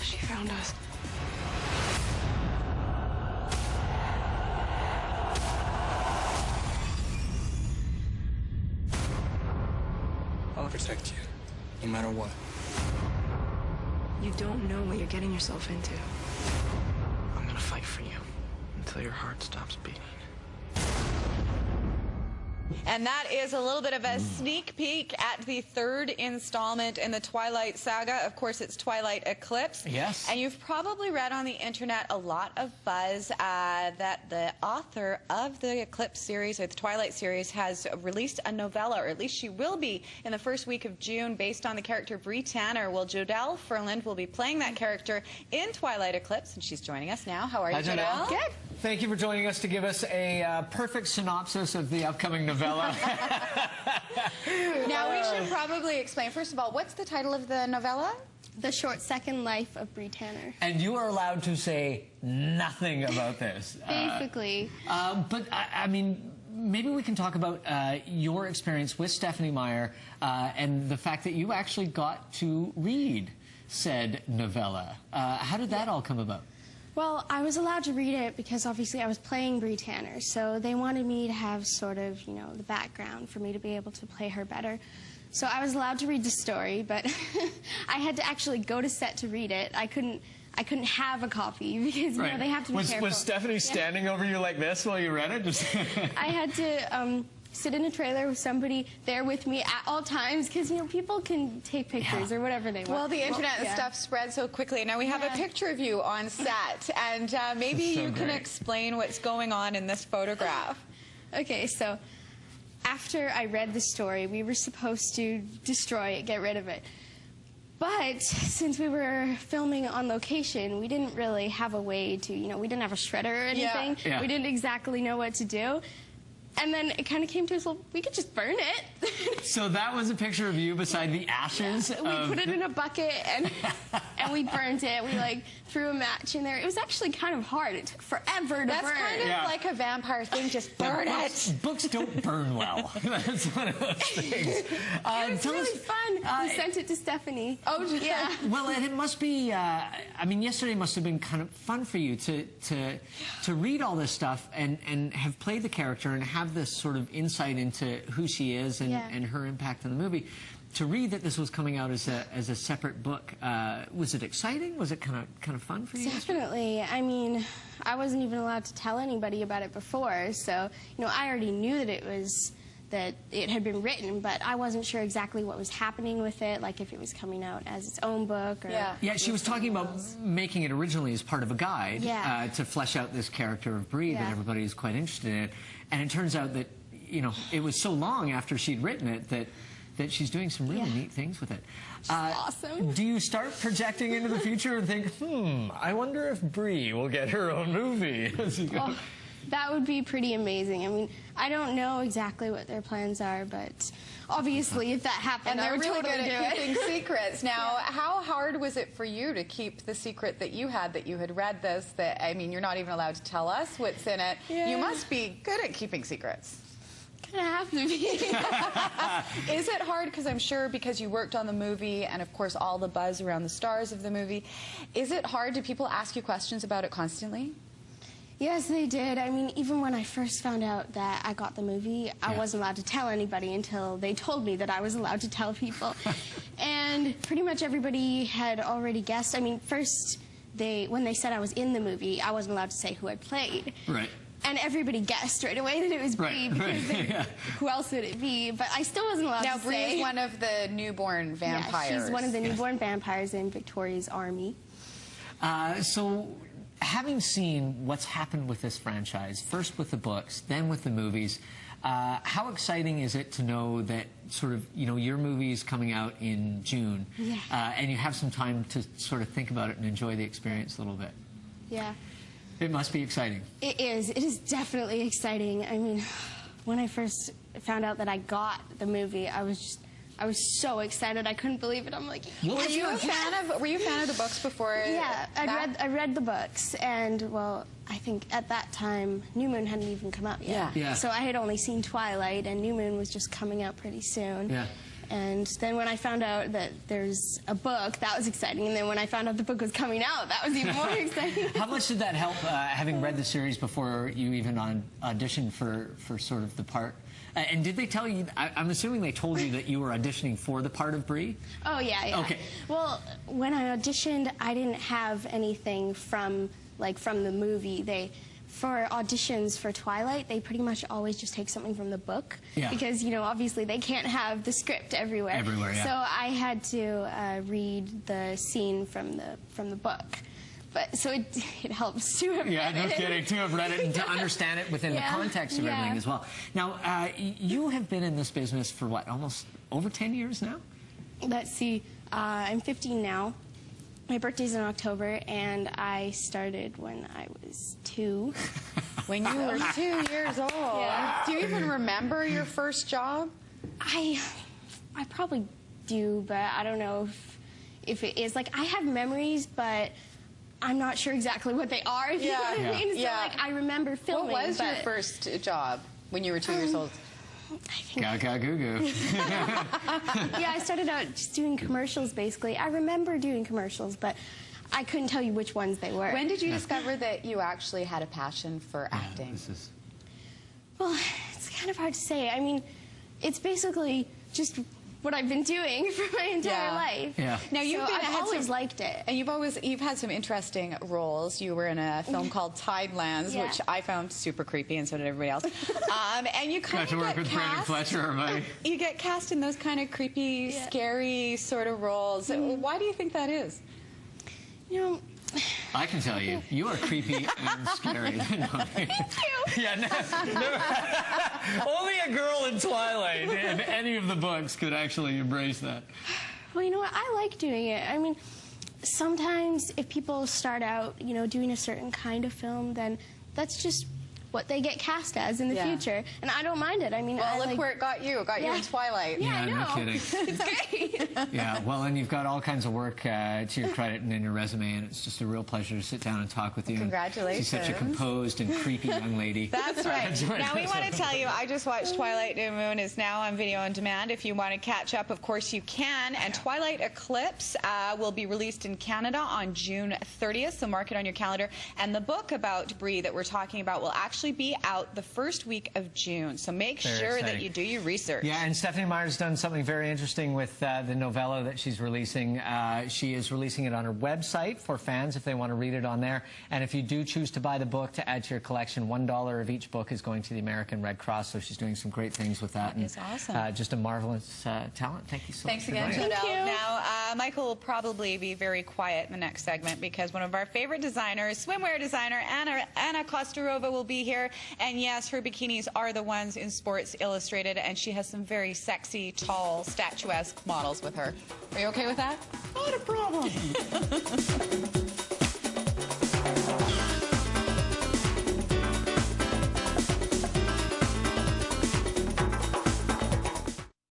She found us. I'll protect you, no matter what. You don't know what you're getting yourself into. I'm gonna fight for you until your heart stops beating. And that is a little bit of a sneak peek at the third installment in the Twilight saga. Of course, it's Twilight Eclipse. Yes. And you've probably read on the internet a lot of buzz that the author of the Eclipse series, or the Twilight series, has released a novella, or at least she will be in the first week of June, based on the character Bree Tanner. Well, Jodelle Ferland will be playing that character in Twilight Eclipse, and she's joining us now. How are you, Jodelle? Good. Thank you for joining us to give us a perfect synopsis of the upcoming novella. Now, we should probably explain, first of all, what's the title of the novella? The Short Second Life of Bree Tanner. And you are allowed to say nothing about this. Basically. But, I mean, maybe we can talk about your experience with Stephenie Meyer and the fact that you actually got to read said novella. How did that all come about? Well, I was allowed to read it because obviously I was playing Bree Tanner, so they wanted me to have sort of, you know, the background for me to be able to play her better. So I was allowed to read the story, but I had to actually go to set to read it. I couldn't have a copy because you know, they have to be careful. Was Stephenie standing over you like this while you read it? I had to sit in a trailer with somebody there with me at all times because, you know, people can take pictures or whatever they want. Well, the internet and stuff spreads so quickly. Now we have a picture of you on set, and maybe you can explain what's going on in this photograph. Okay, so after I read the story, we were supposed to destroy it, get rid of it. But since we were filming on location, we didn't really have a way to, you know, we didn't have a shredder or anything. Yeah. We didn't exactly know what to do. And then it kind of came to us, well, we could just burn it. So that was a picture of you beside the ashes? We put it in a bucket and we burnt it. We, like, threw a match in there. It was actually kind of hard. It took forever to burn. That's kind of like a vampire thing, just burn it. Books don't burn well. That's one of those things. It was really fun. We sent it to Stephenie. Oh, yeah. Well, and it must be, I mean, yesterday must have been kind of fun for you to read all this stuff and have played the character and have this sort of insight into who she is and her impact on the movie. To read that this was coming out as a separate book, was it exciting? Was it kind of fun for you? Definitely. I mean, I wasn't even allowed to tell anybody about it before, so, you know, I already knew that it had been written, but I wasn't sure exactly what was happening with it, like if it was coming out as its own book or... Yeah, she was talking about making it originally as part of a guide to flesh out this character of Bree that everybody is quite interested in. And it turns out that, you know, it was so long after she'd written it that she's doing some really neat things with it. Awesome. Do you start projecting into the future and think, I wonder if Bree will get her own movie? Oh, that would be pretty amazing. I mean, I don't know exactly what their plans are, but obviously if that happened, and they're really good at keeping secrets. Now, how hard was it for you to keep the secret that you had read this? That, I mean, you're not even allowed to tell us what's in it. Yeah. You must be good at keeping secrets. Kind of have to be. Is it hard? Because I'm sure because you worked on the movie and, of course, all the buzz around the stars of the movie. Is it hard? Do people ask you questions about it constantly? Yes, they did. I mean, even when I first found out that I got the movie, I wasn't allowed to tell anybody until they told me that I was allowed to tell people. And pretty much everybody had already guessed. I mean, first, when they said I was in the movie, I wasn't allowed to say who I played. Right. And everybody guessed right away that it was Bree, because who else would it be? But I still wasn't allowed to say. Now, Bree's one of the newborn vampires. Yeah, she's one of the newborn vampires in Victoria's army. So, having seen what's happened with this franchise, first with the books, then with the movies, how exciting is it to know that sort of, you know, your movie is coming out in June, and you have some time to sort of think about it and enjoy the experience a little bit? Yeah. It must be exciting. It is. It is definitely exciting. I mean, when I first found out that I got the movie, I was so excited. I couldn't believe it. I'm like, were you a fan of the books before? Yeah, I read the books, and well, I think at that time New Moon hadn't even come out yet. Yeah. So I had only seen Twilight, and New Moon was just coming out pretty soon. Yeah. And then when I found out that there's a book, that was exciting. And then when I found out the book was coming out, that was even more exciting. How much did that help, having read the series before you even auditioned for sort of the part? And did they tell you, I'm assuming they told you that you were auditioning for the part of Bree? Oh, yeah. Okay. Well, when I auditioned, I didn't have anything from the movie. For auditions for Twilight, they pretty much always just take something from the book. Yeah. Because, you know, obviously they can't have the script everywhere. Yeah. So I had to read the scene from the book. But so it helps to have Yeah, read no it. kidding, to have read it and to understand it within the context of everything as well. Now, you have been in this business for what, almost over 10 years now? Let's see, I'm 15 now. My birthday's in October, and I started when I was 2. When you were 2 years old. Yeah. Do you even remember your first job? I probably do, but I don't know if it is. Like, I have memories, but I'm not sure exactly what they are, if you know what I mean. So, like, I remember filming. What was your first job when you were 2 years old? Goo. Yeah, I started out just doing commercials, basically. I remember doing commercials, but I couldn't tell you which ones they were. When did you discover that you actually had a passion for acting? Well, it's kind of hard to say. I mean, it's basically just what I've been doing for my entire life. Yeah. Now I've always liked it. And you've had some interesting roles. You were in a film called Tidelands, which I found super creepy, and so did everybody else. And you kind Got to work with Brandon Fletcher, right? You get cast in those kind of creepy, scary sort of roles. Why do you think that is? You know, I can tell you, you are creepy and scary. Thank you. Yeah, only a girl in Twilight in any of the books could actually embrace that. Well, you know what? I like doing it. I mean, sometimes if people start out, you know, doing a certain kind of film, then that's just what they get cast as in the future. And I don't mind it. I mean, well, look where it got you. It got you in Twilight. Yeah, I know. No kidding. It's great. Yeah, well, and you've got all kinds of work to your credit and in your resume, and it's just a real pleasure to sit down and talk with you. Congratulations. She's such a composed and creepy young lady. That's right. Now, we want to tell you, I just watched Twilight New Moon is now on video on demand. If you want to catch up, of course you can. And Twilight Eclipse will be released in Canada on June 30th, so mark it on your calendar. And the book about Bree that we're talking about will actually be out the first week of June, so make sure that you do your research. Yeah, and Stephanie Meyer's done something very interesting with the novella that she's releasing. She is releasing it on her website for fans if they want to read it on there. And if you do choose to buy the book to add to your collection, $1 of each book is going to the American Red Cross, so she's doing some great things with that. That is awesome. Just a marvelous talent. Thank you so much. Thanks again, Jodelle. Now, Michael will probably be very quiet in the next segment because one of our favorite designers, swimwear designer Anna Kostarova, will be here. And yes, her bikinis are the ones in Sports Illustrated, and she has some very sexy, tall, statuesque models with her. Are you okay with that? Not a problem.